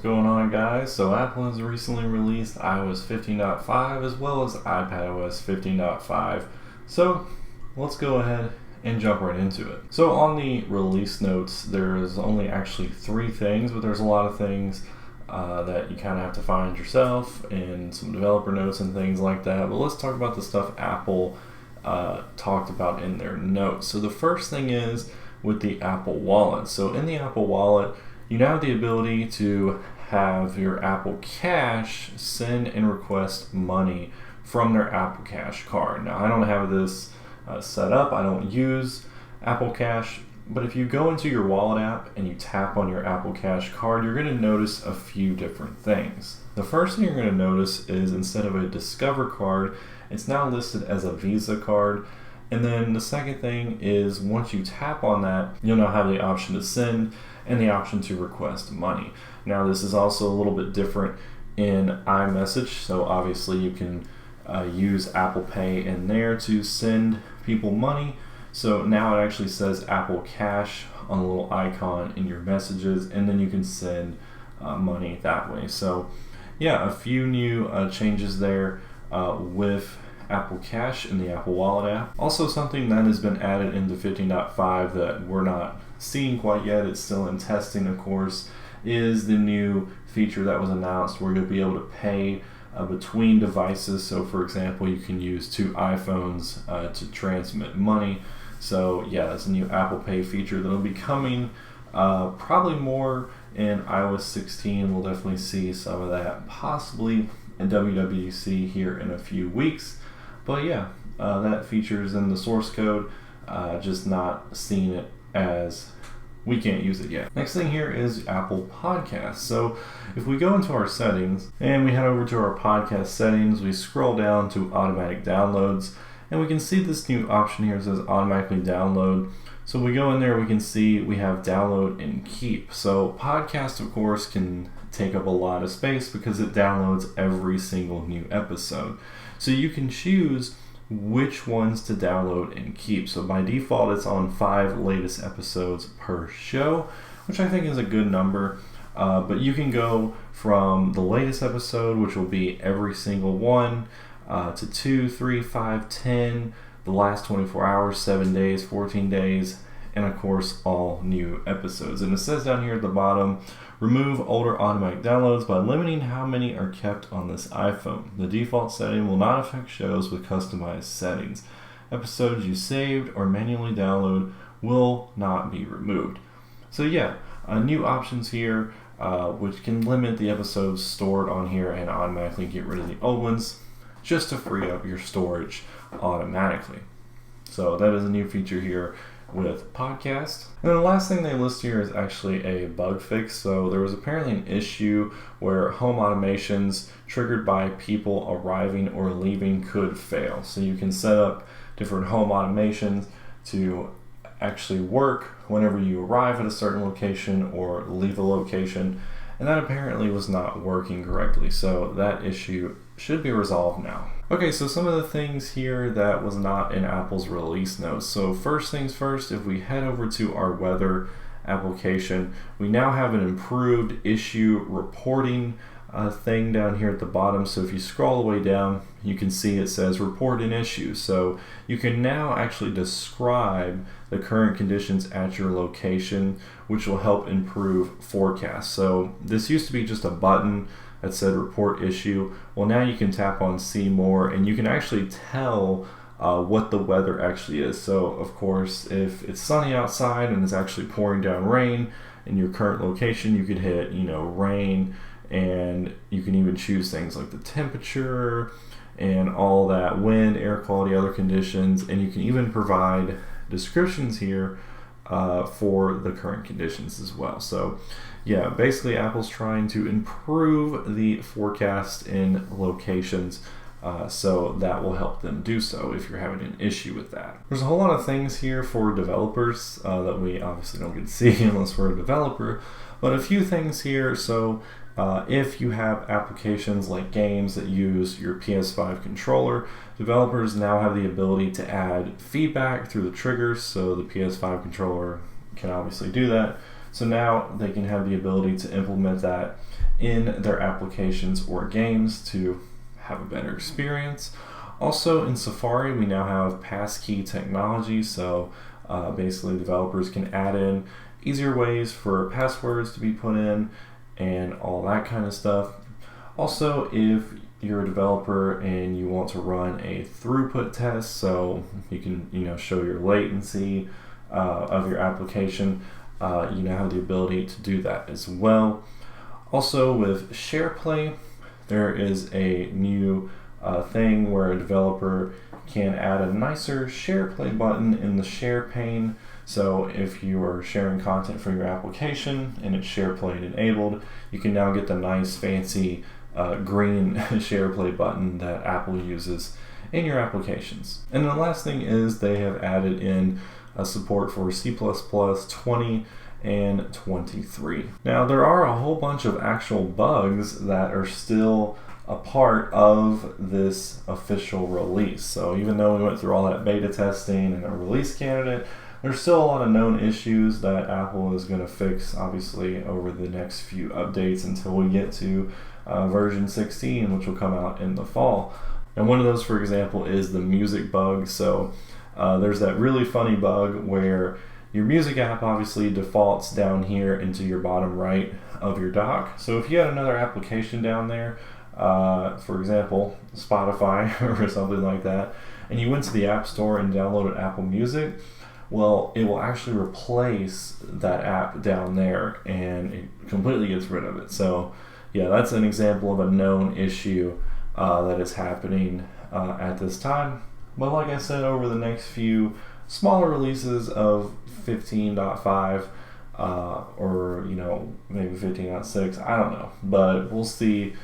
What's going on, guys? So Apple has recently released iOS 15.5 as well as iPadOS 15.5. So let's go ahead and jump right into it. So on the release notes, there's only actually 3 things, but there's a lot of things that you kind of have to find yourself and some developer notes and things like that. But let's talk about the stuff Apple talked about in their notes. So the first thing is with the Apple Wallet. So in the Apple Wallet, you now have the ability to have your Apple Cash send and request money from their Apple Cash card. Now, I don't have this set up. I don't use Apple Cash, but if you go into your Wallet app and you tap on your Apple Cash card, you're going to notice a few different things. The first thing you're going to notice is instead of a Discover card, it's now listed as a Visa card. And then the second thing is once you tap on that, you'll now have the option to send and the option to request money. Now, this is also a little bit different in iMessage, so obviously you can use Apple Pay in there to send people money. So now it actually says Apple Cash on a little icon in your messages, and then you can send money that way. So yeah, a few new changes there with Apple Cash in the Apple Wallet app. Also, something that has been added into 15.5 that we're not seeing quite yet, it's still in testing of course, is the new feature that was announced where you'll be able to pay between devices. So for example, you can use 2 iPhones to transmit money. So yeah, that's a new Apple Pay feature that'll be coming probably more in iOS 16. We'll definitely see some of that possibly in WWDC here in a few weeks. But yeah, that feature is in the source code, just not seeing it as we can't use it yet. Next thing here is Apple Podcasts. So if we go into our settings and we head over to our podcast settings, we scroll down to automatic downloads, and we can see this new option here that says automatically download. So we go in there, we can see we have download and keep. So podcast, of course, can take up a lot of space because it downloads every single new episode. So you can choose which ones to download and keep. So by default, it's on 5 latest episodes per show, which I think is a good number. But you can go from the latest episode, which will be every single one, to 2, 3, 5, 10, the last 24 hours, 7 days, 14 days, and of course all new episodes. And it says down here at the bottom, remove older automatic downloads by limiting how many are kept on this iPhone. The default setting will not affect shows with customized settings. Episodes you saved or manually download will not be removed. So yeah, new options here, which can limit the episodes stored on here and automatically get rid of the old ones just to free up your storage automatically. So that is a new feature here with podcast. And then the last thing they list here is actually a bug fix. So there was apparently an issue where home automations triggered by people arriving or leaving could fail. So you can set up different home automations to actually work whenever you arrive at a certain location or leave a location, and that apparently was not working correctly. So that issue should be resolved now. Okay, so some of the things here that was not in Apple's release notes. So first things first, if we head over to our weather application, we now have an improved issue reporting thing down here at the bottom. So if you scroll all the way down, you can see it says report an issue. So you can now actually describe the current conditions at your location, which will help improve forecasts. So this used to be just a button that said report issue. Well, now you can tap on see more and you can actually tell what the weather actually is. So of course, if it's sunny outside and it's actually pouring down rain in your current location, you could hit rain, and you can even choose things like the temperature and all that, wind, air quality, other conditions, and you can even provide descriptions here for the current conditions as well. So yeah, basically Apple's trying to improve the forecast in locations, so that will help them do so if you're having an issue with that. There's a whole lot of things here for developers that we obviously don't get to see unless we're a developer, but a few things here. So if you have applications like games that use your PS5 controller, developers now have the ability to add feedback through the triggers, so the PS5 controller can obviously do that. So now they can have the ability to implement that in their applications or games to have a better experience. Also in Safari, we now have passkey technology, so basically developers can add in easier ways for passwords to be put in and all that kind of stuff. Also, if you're a developer and you want to run a throughput test, so you can show your latency of your application, you now have the ability to do that as well. Also with SharePlay, there is a new thing where a developer can add a nicer SharePlay button in the Share pane. So if you are sharing content from your application and it's SharePlay enabled, you can now get the nice fancy green SharePlay button that Apple uses in your applications. And the last thing is they have added in support for C++ 20 and 23. Now there are a whole bunch of actual bugs that are still a part of this official release. So even though we went through all that beta testing and a release candidate, there's still a lot of known issues that Apple is going to fix, obviously, over the next few updates until we get to version 16, which will come out in the fall. And one of those, for example, is the music bug. So there's that really funny bug where your music app obviously defaults down here into your bottom right of your dock. So if you had another application down there, for example, Spotify or something like that, and you went to the App Store and downloaded Apple Music, well, it will actually replace that app down there and it completely gets rid of it. So yeah, that's an example of a known issue that is happening at this time. But like I said, over the next few smaller releases of 15.5 or maybe 15.6, I don't know, but we'll see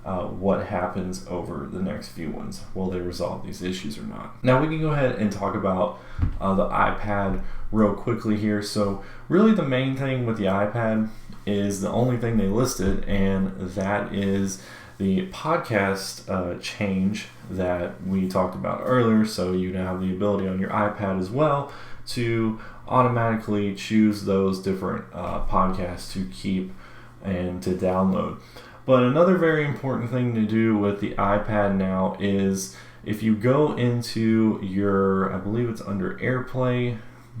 what happens over the next few ones. Will they resolve these issues or not? Now we can go ahead and talk about the iPad real quickly here. So really the main thing with the iPad is the only thing they listed, and that is the podcast change that we talked about earlier. So you now have the ability on your iPad as well to automatically choose those different podcasts to keep and to download. But another very important thing to do with the iPad now is if you go into your, I believe it's under AirPlay,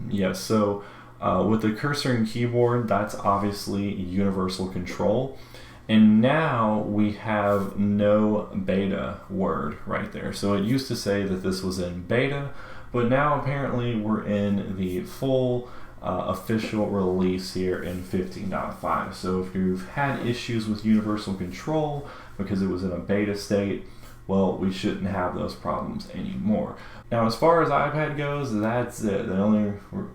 yes, so with the cursor and keyboard, that's obviously universal control. And now we have no beta word right there. So it used to say that this was in beta, but now apparently we're in the full official release here in 15.5. So if you've had issues with universal control because it was in a beta state, well, we shouldn't have those problems anymore. Now, as far as iPad goes, that's it. They only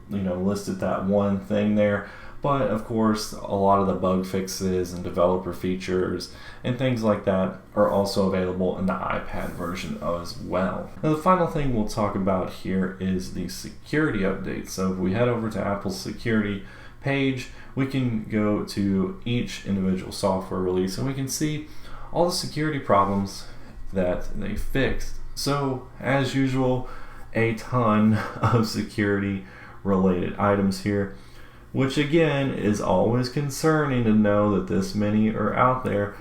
listed that one thing there. But of course, a lot of the bug fixes and developer features and things like that are also available in the iPad version as well. Now, the final thing we'll talk about here is the security updates. So if we head over to Apple's security page, we can go to each individual software release and we can see all the security problems that they fixed. So as usual, a ton of security related items here, which again is always concerning to know that this many are out there,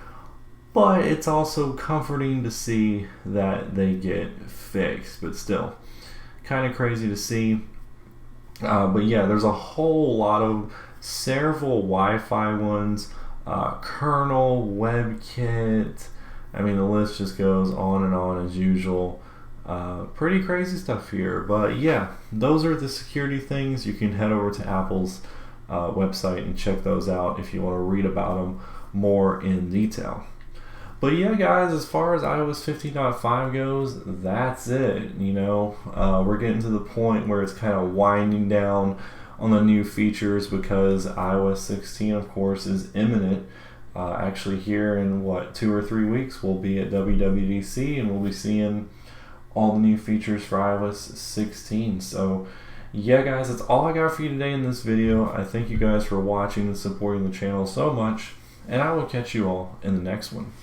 but it's also comforting to see that they get fixed. But still, kind of crazy to see. But yeah, there's a whole lot of several Wi-Fi ones, kernel, WebKit. I mean, the list just goes on and on as usual. Pretty crazy stuff here. But yeah, those are the security things. You can head over to Apple's website and check those out if you want to read about them more in detail. But yeah, guys, as far as iOS 15.5 goes, that's it. We're getting to the point where it's kind of winding down on the new features because iOS 16, of course, is imminent. Actually, here in 2 or 3 weeks, we'll be at WWDC and we'll be seeing all the new features for iOS 16. So yeah, guys, that's all I got for you today in this video. I thank you guys for watching and supporting the channel so much, and I will catch you all in the next one.